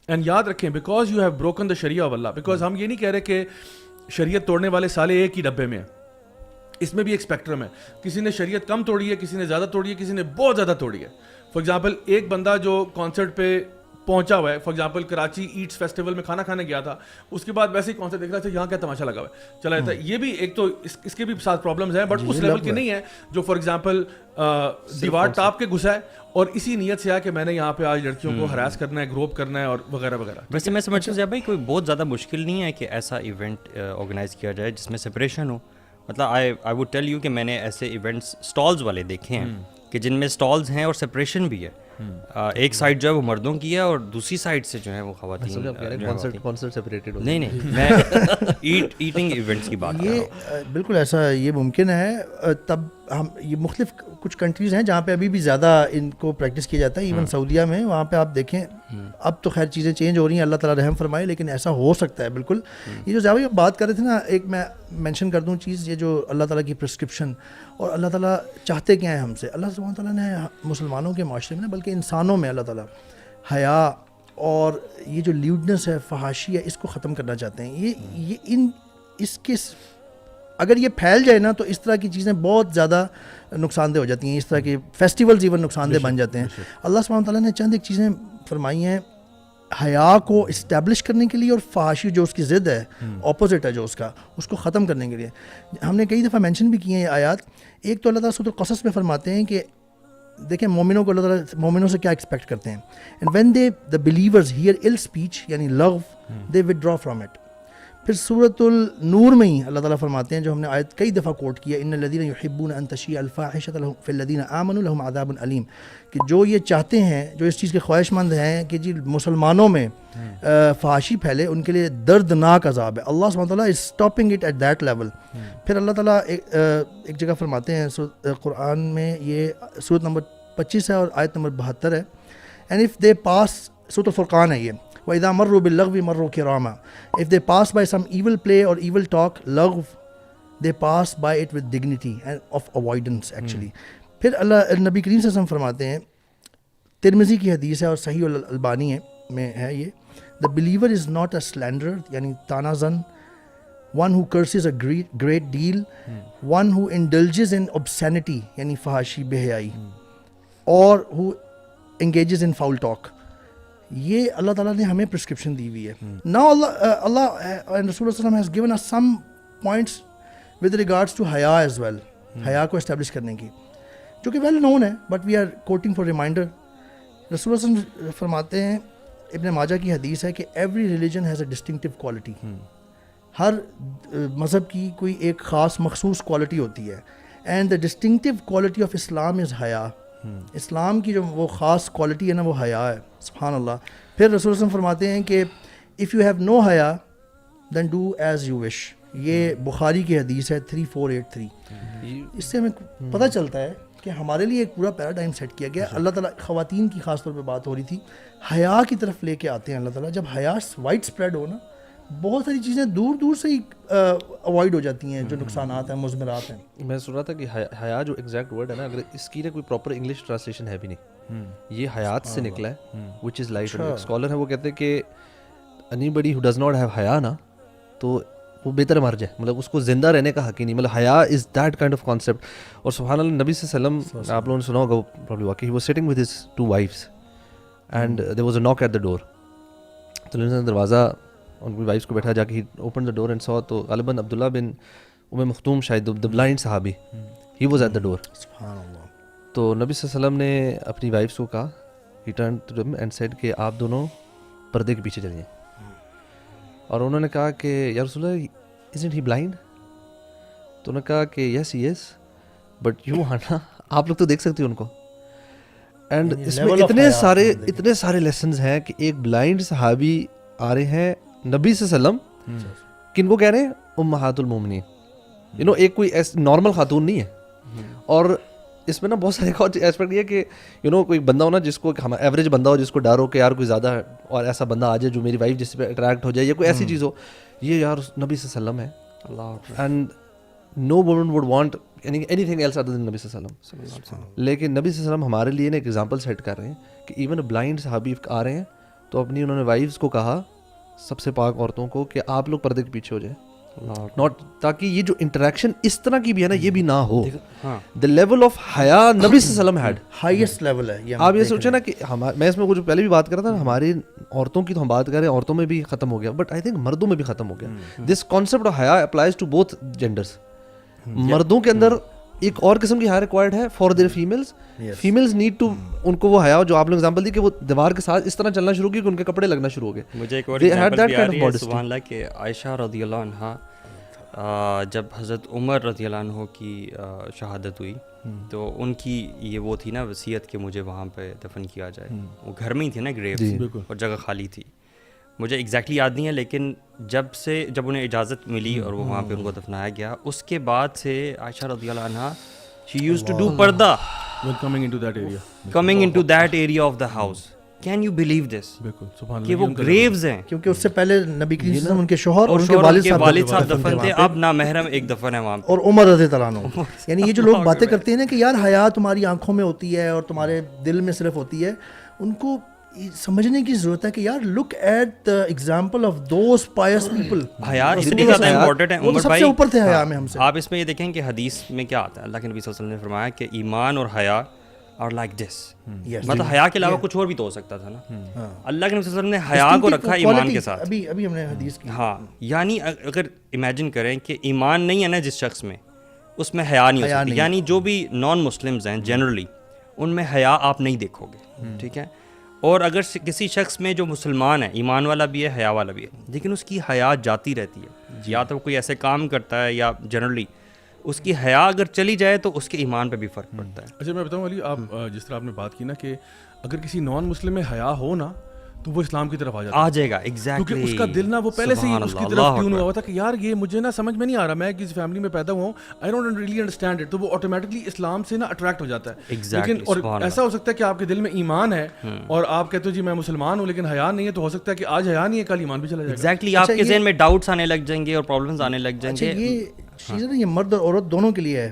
And یاد رکھیں because you have broken the sharia of Allah, because ہم یہ نہیں کہہ رہے کہ شریعت توڑنے والے سالے ایک ہی ڈبے میں ہیں, اس میں بھی ایک اسپیکٹرم ہے. کسی نے شریعت کم توڑی ہے, کسی نے زیادہ توڑی ہے, کسی نے بہت زیادہ توڑی ہے. فار ایگزامپل ایک بندہ جو کانسرٹ پہ پہنچا ہوا ہے, for example Karachi eats festival میں کھانا کھانے گیا تھا, اس کے بعد ویسے ہی کانسرٹ دیکھ رہا تھا یہاں کیا تماشا لگا ہوا ہے, چلا جاتا ہے. یہ بھی ایک تو اس کے بھی ساتھ پرابلمز ہیں, بٹ اس لیول کے نہیں ہیں جو فار ایگزامپل دیوار ٹاپ کے گھسا ہے اور اسی نیت سے ہے کہ میں نے یہاں پہ آج لڑکیوں کو ہراس کرنا ہے, گروپ کرنا ہے اور وغیرہ وغیرہ. ویسے میں سمجھتا ہوں بھائی کوئی بہت زیادہ مشکل نہیں ہے کہ ایسا ایونٹ آرگنائز کیا جائے جس میں سپریشن ہو. مطلب آئی ووڈ ٹیل یو کہ میں نے ایسے ایونٹس اسٹالز والے دیکھے ہیں کہ جن میں اسٹالز ہیں اور سپریشن بھی ہے. ایک سائڈ جو ہے وہ مردوں کی ہے اور دوسری سائڈ سے جو ہے وہ خواتین. نہیں میں ایٹنگ ایونٹس کی بات کر رہا ہوں. یہ بالکل ایسا یہ ممکن ہے. تب ہم یہ مختلف کچھ کنٹریز ہیں جہاں پہ ابھی بھی زیادہ ان کو پریکٹس کیا جاتا ہے. ایون سعودیہ میں, وہاں پہ آپ دیکھیں اب تو خیر چیزیں چینج ہو رہی ہیں, اللہ تعالیٰ رحم فرمائے, لیکن ایسا ہو سکتا ہے بالکل. یہ جو زیادہ بات کر رہے تھے نا, ایک میں مینشن کر دوں چیز, یہ جو اللہ تعالیٰ کی پرسکرپشن اور اللہ تعالیٰ چاہتے کیا ہیں ہم سے. اللہ سبحانہ تعالیٰ نے مسلمانوں کے معاشرے میں بلکہ انسانوں میں اللہ تعالیٰ حیا اور یہ جو لیوڈنس ہے, فحاشی ہے, اس کو ختم کرنا چاہتے ہیں. اس کے اگر یہ پھیل جائے نا تو اس طرح کی چیزیں بہت زیادہ نقصان دہ ہو جاتی ہیں. اس طرح کے فیسٹیولز ایون نقصان دہ بن جاتے ہیں. اللہ سبحانہ تعالیٰ نے چند ایک چیزیں فرمائی ہیں حیا کو اسٹیبلش کرنے کے لیے اور فحاشی جو اس کی ضد ہے, اپوزٹ ہے جو اس کو ختم کرنے کے لیے. ہم نے کئی دفعہ مینشن بھی کیے ہیں یہ آیات. ایک تو اللہ تعالیٰ سورۃ القصص میں فرماتے ہیں کہ دیکھیں مومنوں کو اللہ تعالیٰ مومنوں سے کیا ایکسپیکٹ کرتے ہیں. And when the believers hear ill speech یعنی لو دے ودرا فرام اٹ. پھر سورۃ النور میں ہی اللہ تعالیٰ فرماتے ہیں, جو ہم نے آیت کئی دفعہ کوٹ کیا, ان الذین یحبون ان تشیع الفاحشۃ فی الذین آمنوا لہم عذاب علیم, کہ جو یہ چاہتے ہیں, جو اس چیز کے خواہش مند ہیں کہ جی مسلمانوں میں فحاشی پھیلے, ان کے لیے دردناک عذاب ہے. اللہ سبحانہ تعالیٰ is stopping it at that level. پھر اللہ تعالیٰ ایک جگہ فرماتے ہیں قرآن میں, یہ سورۃ نمبر 25 ہے اور آیت نمبر 72 ہے. اینڈ اف دے پاس, سورۃ الفرقان ہے یہ, وَإِذَا مَرُّوا بِاللَّغْوِ مَرُّوا كِرَامًا. If they pass by some evil play or evil talk, لغو, they pass by it with dignity and of avoidance actually. پھر اللہ نبی کریم صلی اللہ علیہ وسلم فرماتے ہیں, ترمذی کی حدیث ہے اور صحیح الالبانی میں ہے یہ, the believer is not a slanderer یعنی تانا زن, one who curses a great deal, one who indulges in obscenity یعنی فحاشی بے حیائی, or who engages in foul talk. یہ اللہ تعالیٰ نے ہمیں پرسکرپشن دی ہوئی ہے. Now Allah and Rasul has given us some points with regards to حیا as well, حیا کو اسٹیبلش کرنے کی, جو کہ ویل نون ہے, but we are quoting for reminder. رسول اللہ فرماتے ہیں, ابن ماجہ کی حدیث ہے کہ every religion has a distinctive quality. ہر مذہب کی کوئی ایک خاص مخصوص کوالٹی ہوتی ہے. And the distinctive quality of Islam is haya. Islam کی جو وہ خاص کوالٹی ہے نا, وہ حیا ہے. سبحان اللہ. پھر رسول اللہ فرماتے ہیں کہ اف یو ہیو نو حیا then do as you wish. یہ بخاری کی حدیث ہے 3483. اس سے ہمیں پتہ چلتا ہے کہ ہمارے لیے ایک پورا پیراڈائم سیٹ کیا گیا. اللہ تعالیٰ خواتین کی خاص طور پہ بات ہو رہی تھی, حیا کی طرف لے کے آتے ہیں اللہ تعالیٰ. جب حیا وائڈ اسپریڈ ہو نا, بہت ساری چیزیں دور دور سے ہی اوائڈ ہو جاتی ہیں جو نقصانات ہیں, مضمرات ہیں. میں سن رہا تھا کہ حیا جو ایگزیکٹ ورڈ ہے نا, اگر اس کی کوئی پراپر انگلش ٹرانسلیشن ہے بھی نہیں, یہ حیات سے نکلا ہے, وچ از لائٹ. اسکالر ہے وہ کہتے ہیں کہ anybody who does not have حیا نا, تو وہ بہتر مر جائے, مطلب اس کو زندہ رہنے کا حق ہی نہیں. مطلب حیا is that kind of concept. اور سبحان اللہ, نبی صلی اللہ علیہ وسلم, آپ لوگوں نے سنا ہوگا وہ پرابلی واقعی, he was sitting with his 2 wives and there was a ناک ایٹ دا ڈور. تو انہوں نے دروازہ ان کی وائفس کو بیٹھا, جا کے ہی open the door and so, تو غالباً عبداللہ بن ام مختوم شاید دا بلائنڈ صحابی, ہی واز ایٹ دا ڈور. سبحان اللہ. تو نبی صلی اللہ علیہ وسلم نے اپنی وائفس کو کہا, he turn to them and said کہ آپ دونوں پردے کے پیچھے چلے جائیں. اور انہوں نے کہا کہ یا رسول اللہ isn't he blind؟ تو انہوں نے کہا کہ یس ہی از, بٹ یو نا آپ لوگ تو دیکھ سکتے ہو ان کو. اینڈ اس میں اتنے سارے لیسنز ہیں کہ ایک بلائنڈ صحابی آ رہے ہیں نبی صلی اللہ علیہ وسلم, کن کو کہہ رہے ہیں, امہات المومنین, یو نو ایک کوئی نارمل خاتون نہیں ہے. اور اس میں نا بہت سارے ایسپیکٹ یہ کہ یو نو کوئی بندہ ہو نا جس کو ایوریج بندہ ہو, جس کو ڈر ہو کہ یار کوئی زیادہ اور ایسا بندہ آ جائے جو میری وائف جس پہ اٹریکٹ ہو جائے, یا کوئی ایسی چیز ہو, یہ یار نبی صلی اللہ علیہ وسلم ہے. And no woman would want any thing else other than نبی صلی اللہ علیہ وسلم. لیکن نبی صلی اللہ علیہ وسلم ہمارے لیے نا ایک ایگزامپل سیٹ کر رہے ہیں کہ ایون بلائنڈ صحابی آ رہے ہیں تو اپنی انہوں نے وائفز کو کہا, سب سے پاک عورتوں کو, کہ آپ لوگ پردے کے پیچھے ہو جائیں, ناٹ, تاکہ یہ جو انٹریکشن اس طرح کی بھی ہے نا یہ بھی نہ ہو. دا لیول آف حیا نبی صلی اللہ علیہ وسلم ہیڈ ہائیسٹ لیول ہے یہ. آپ یہ سوچیں نا کہ میں اس میں کچھ پہلے بھی بات کر رہا تھا, ہماری عورتوں کی تو ہم بات کر رہے ہیں, عورتوں میں بھی ختم ہو گیا, بٹ آئی تھنک مردوں میں بھی ختم ہو گیا. دس کانسیپٹ آف حیا اپلائز ٹو بوتھ جینڈرس. مردوں کے اندر ایک اور قسم کی حیا ریکوائرڈ ہے for their families. Families need to, ان کو وہ حیا جو آپ نے ایگزامپل دی کہ وہ دیوار کے ساتھ اس طرح چلنا شروع کی کہ ان کے کپڑے لگنا شروع ہو گئے. مجھے ایک اور ایگزامپل بھی آ رہی ہے, سبحان اللہ, کہ عائشہ رضی اللہ عنہا جب حضرت عمر رضی اللہ عنہ کی شہادت ہوئی تو ان کی یہ وہ تھی نا وصیت کہ مجھے وہاں پہ دفن کیا جائے. وہ گھر میں ہی تھے نا گریو, اور جگہ خالی تھی. مجھے ایگزیکٹلی یاد نہیں ہے, لیکن جب انہیں اجازت ملی اور وہ وہاں پہ ان کو دفنایا گیا, اس کے بعد سے عائشہ رضی اللہ عنہا she used to do پردہ when coming into that area, coming into that area of the house. Can you believe this? بالکل سبحان اللہ, کہ وہ گریوز ہیں, کیونکہ اس سے پہلے نبی کریم صلی اللہ علیہ وسلم ان کے شوہر اور ان کے والد صاحب دفن تھے, اب نامحرم ایک دفن ہے وہاں پہ, اور عمر رضی اللہ عنہ. یعنی یہ جو لوگ باتیں کرتے ہیں نا کہ یار حیا تمہاری آنکھوں میں ہوتی ہے اور تمہارے دل میں صرف ہوتی ہے, ان کو سمجھنے کی ضرورت ہے کہ یار look at the example of those pious people. حیا اتنی زیادہ امپورٹنٹ ہے وہ عمر سب بھائی, سے اوپر تھے حیا میں ہم سے. آپ اس میں یہ دیکھیں کہ حدیث میں کیا آتا ہے, اللہ کے نبی صلی اللہ علیہ وسلم نے فرمایا کہ ایمان اور حیا آر لائک دس. مطلب حیا کے علاوہ کچھ اور بھی تو ہو سکتا تھا نا. اللہ کے نبی صلی اللہ علیہ وسلم نے حیا کو رکھا ایمان کے ساتھ. ابھی ہم نے حدیث کی. ہاں, یعنی اگر امیجن کریں کہ ایمان نہیں ہے نا جس شخص میں, اس میں حیا نہیں ہو سکتی. یعنی جو بھی نان مسلمز ہیں جنرلی, ان میں حیا آپ نہیں دیکھو گے, ٹھیک ہے. اور اگر کسی شخص میں جو مسلمان ہے, ایمان والا بھی ہے, حیا والا بھی ہے, لیکن اس کی حیا جاتی رہتی ہے, یا تو کوئی ایسے کام کرتا ہے یا جنرلی اس کی حیا اگر چلی جائے تو اس کے ایمان پہ بھی فرق پڑتا ہے. اچھا میں بتاؤں علی, آپ جس طرح آپ نے بات کی نا کہ اگر کسی نان مسلم میں حیا ہو نا تو وہ اسلام کی طرف آ جائے گا. ایگزیکٹلی, کیونکہ اس کا دل نا وہ پہلے سے ہی اس کی طرف ٹیون ہوا تھا کہ یار یہ مجھے نا سمجھ میں نہیں آ رہا, میں کسی فیملی میں پیدا ہوا ہوں, I don't really understand it, تو وہ آٹومیٹکلی اسلام سے نا اٹریکٹ ہو جاتا ہے. لیکن اور ایسا ہو سکتا ہے کہ آپ کے دل میں ایمان ہے اور آپ کہتے ہو جی میں مسلمان ہوں لیکن حیا نہیں ہے, تو ہو سکتا ہے کہ آج حیا نہیں ہے, کل ایمان بھی چلا جائے گا. ایگزیکٹلی, آپ کے ذہن میں ڈاؤٹس آنے لگ جائیں گے اور پرابلمس آنے لگ جائیں گے. یہ چیز ہے نا, یہ مرد اور عورت دونوں کے لیے ہے,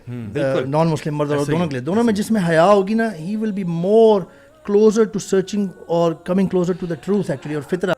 نان مسلم مرد اور عورت دونوں کے لیے. دونوں میں جس میں حیا ہوگی نا, he will be more closer to searching or coming closer to the truth actually, اور فطرہ